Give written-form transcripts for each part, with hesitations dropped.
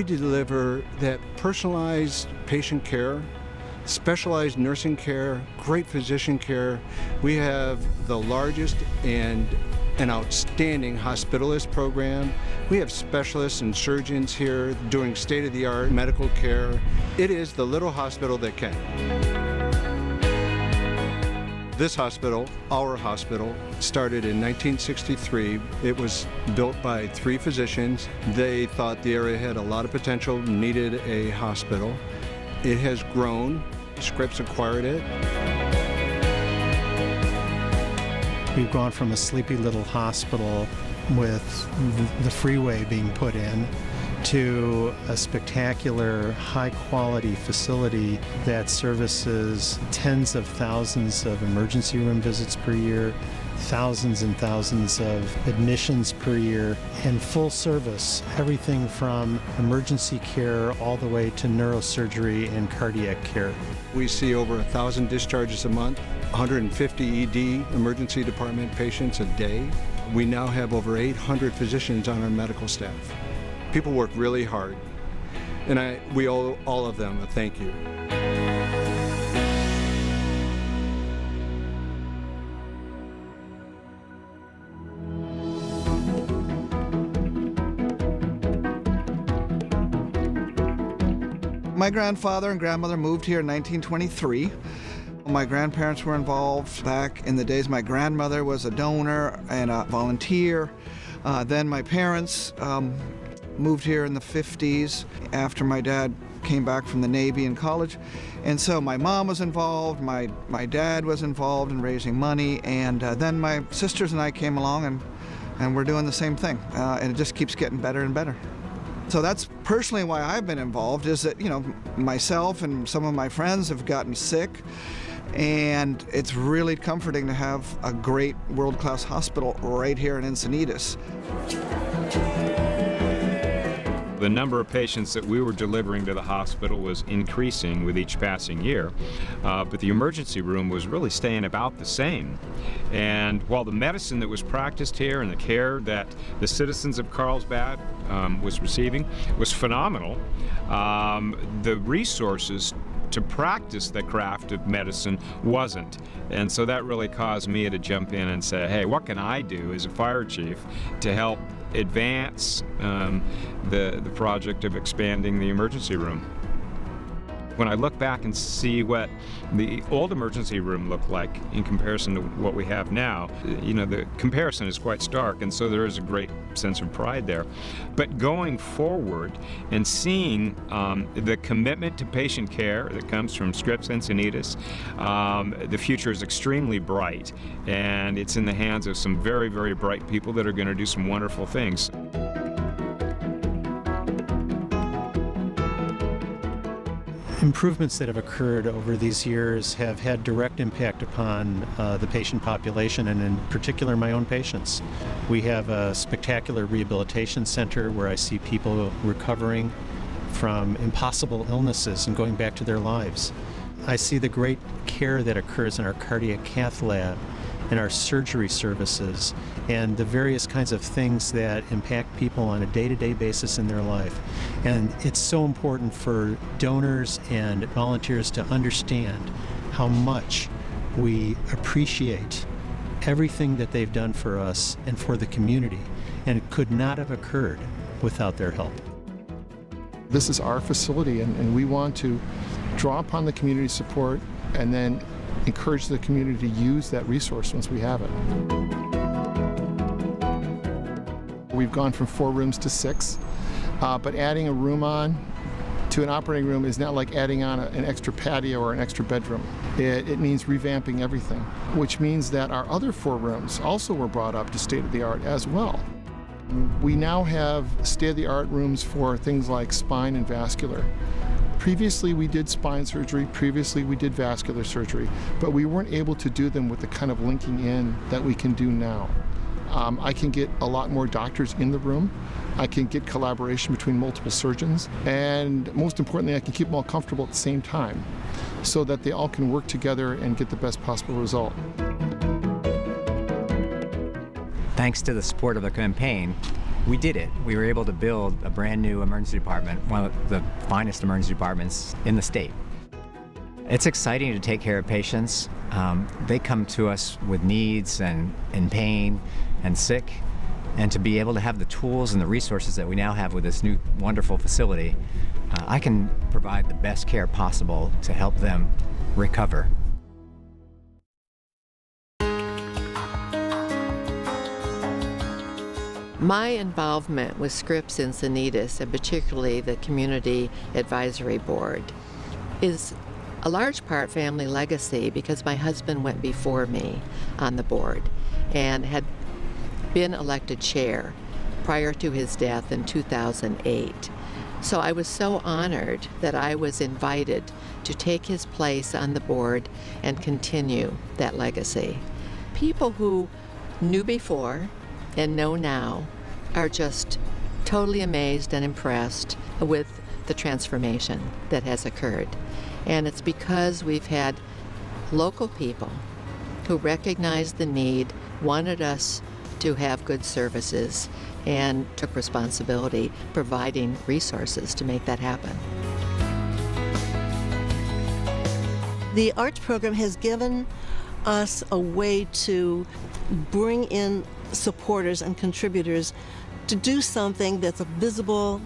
We deliver that personalized patient care, specialized nursing care, great physician care. We have the largest and an outstanding hospitalist program. We have specialists and surgeons here doing state-of-the-art medical care. It is the little hospital that can. This hospital, our hospital, started in 1963. It was built by 3 physicians. They thought the area had a lot of potential, needed a hospital. It has grown. Scripps acquired it. We've gone from a sleepy little hospital with the freeway being put in to a spectacular, high-quality facility that services tens of thousands of emergency room visits per year, thousands and thousands of admissions per year, and full service, everything from emergency care all the way to neurosurgery and cardiac care. We see over 1,000 discharges a month, 150 ED, emergency department patients a day. We now have over 800 physicians on our medical staff. People work really hard, and we owe all of them a thank you. My grandfather and grandmother moved here in 1923. My grandparents were involved back in the days. My grandmother was a donor and a volunteer. Then my parents moved here in the 50s after my dad came back from the Navy and college. And so my mom was involved, my dad was involved in raising money, and then my sisters and I came along and we're doing the same thing. And it just keeps getting better and better. So that's personally why I've been involved, is that, you know, myself and some of my friends have gotten sick, and it's really comforting to have a great world-class hospital right here in Encinitas. The number of patients that we were delivering to the hospital was increasing with each passing year, but the emergency room was really staying about the same. And while the medicine that was practiced here and the care that the citizens of Carlsbad was receiving was phenomenal, the resources to practice the craft of medicine wasn't. And so that really caused me to jump in and say, hey, what can I do as a fire chief to help advance the project of expanding the emergency room? When I look back and see what the old emergency room looked like in comparison to what we have now, you know, the comparison is quite stark, and so there is a great sense of pride there. But going forward and seeing the commitment to patient care that comes from Scripps Encinitas, the future is extremely bright, and it's in the hands of some very, very bright people that are going to do some wonderful things. Improvements that have occurred over these years have had direct impact upon the patient population, and in particular my own patients. We have a spectacular rehabilitation center where I see people recovering from impossible illnesses and going back to their lives. I see the great care that occurs in our cardiac cath lab, in our surgery services, and the various kinds of things that impact people on a day-to-day basis in their life. And it's so important for donors and volunteers to understand how much we appreciate everything that they've done for us and for the community, and it could not have occurred without their help. This is our facility, and we want to draw upon the community support and then encourage the community to use that resource once we have it. We've gone from 4 rooms to 6, but adding a room on to an operating room is not like adding on an extra patio or an extra bedroom. It means revamping everything, which means that our other 4 rooms also were brought up to state-of-the-art as well. We now have state-of-the-art rooms for things like spine and vascular. Previously we did spine surgery, previously we did vascular surgery, but we weren't able to do them with the kind of linking in that we can do now. I can get a lot more doctors in the room. I can get collaboration between multiple surgeons, and most importantly, I can keep them all comfortable at the same time so that they all can work together and get the best possible result. Thanks to the support of the campaign, we did it. We were able to build a brand new emergency department, one of the finest emergency departments in the state. It's exciting to take care of patients. They come to us with needs and in pain and sick, and to be able to have the tools and the resources that we now have with this new wonderful facility, I can provide the best care possible to help them recover. My involvement with Scripps Encinitas, and particularly the Community Advisory Board, is a large part family legacy because my husband went before me on the board and had been elected chair prior to his death in 2008. So I was so honored that I was invited to take his place on the board and continue that legacy. People who knew before and know now are just totally amazed and impressed with the transformation that has occurred. And it's because we've had local people who recognized the need, wanted us to have good services, and took responsibility providing resources to make that happen. The arts program has given us a way to bring in supporters and contributors to do something that's visible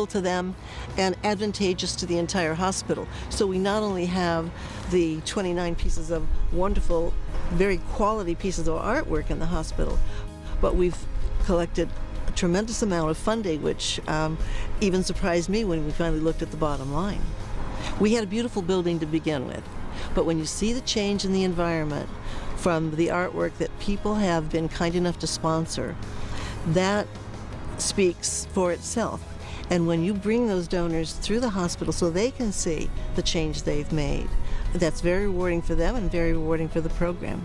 to them and advantageous to the entire hospital. So we not only have the 29 pieces of wonderful, very quality pieces of artwork in the hospital, but we've collected a tremendous amount of funding, which even surprised me when we finally looked at the bottom line. We had a beautiful building to begin with, but when you see the change in the environment from the artwork that people have been kind enough to sponsor, that speaks for itself. And when you bring those donors through the hospital so they can see the change they've made, that's very rewarding for them and very rewarding for the program.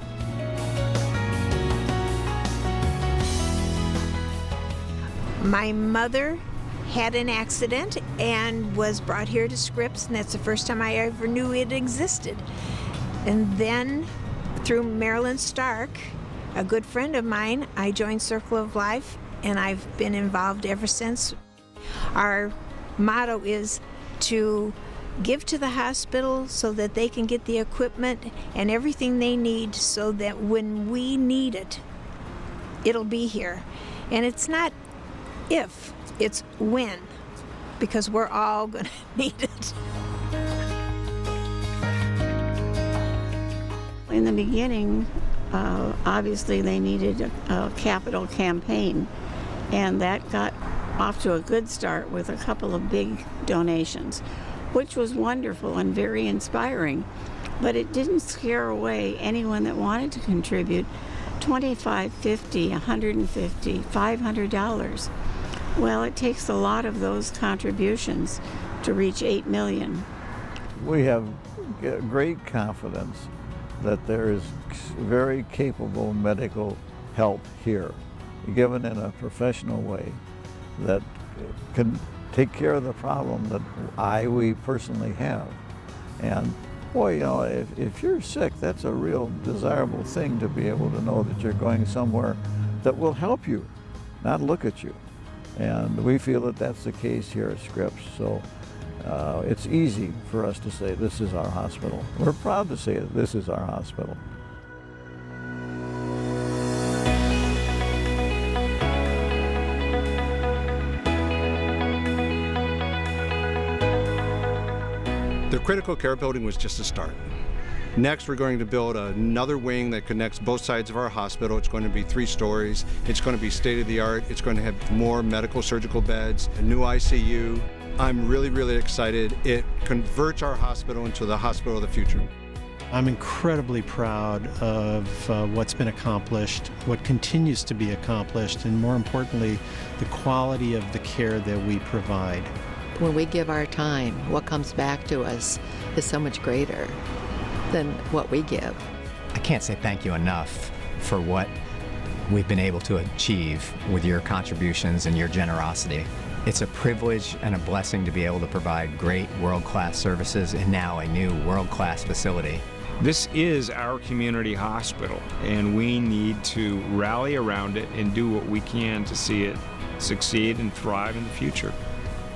My mother had an accident and was brought here to Scripps, and that's the first time I ever knew it existed. And then through Marilyn Stark, a good friend of mine, I joined Circle of Life, and I've been involved ever since. Our motto is to give to the hospital so that they can get the equipment and everything they need so that when we need it, it'll be here. And it's not if, it's when, because we're all going to need it. In the beginning, obviously they needed a capital campaign, and that got off to a good start with a couple of big donations, which was wonderful and very inspiring. But it didn't scare away anyone that wanted to contribute $25, $50, $150, $500. Well, it takes a lot of those contributions to reach $8 million. We have great confidence that there is very capable medical help here, given in a professional way that can take care of the problem that we personally have. And boy, you know, if you're sick, that's a real desirable thing, to be able to know that you're going somewhere that will help you, not look at you. And we feel that that's the case here at Scripps. So it's easy for us to say this is our hospital. We're proud to say that this is our hospital. The critical care building was just a start. Next, we're going to build another wing that connects both sides of our hospital. It's going to be 3 stories. It's going to be state-of-the-art. It's going to have more medical surgical beds, a new ICU. I'm really, really excited. It converts our hospital into the hospital of the future. I'm incredibly proud of what's been accomplished, what continues to be accomplished, and more importantly, the quality of the care that we provide. When we give our time, what comes back to us is so much greater than what we give. I can't say thank you enough for what we've been able to achieve with your contributions and your generosity. It's a privilege and a blessing to be able to provide great world-class services and now a new world-class facility. This is our community hospital, and we need to rally around it and do what we can to see it succeed and thrive in the future.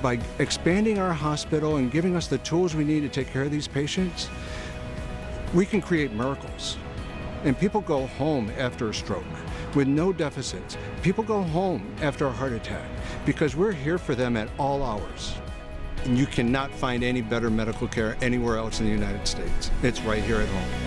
By expanding our hospital and giving us the tools we need to take care of these patients, we can create miracles. And people go home after a stroke with no deficits. People go home after a heart attack because we're here for them at all hours. And you cannot find any better medical care anywhere else in the United States. It's right here at home.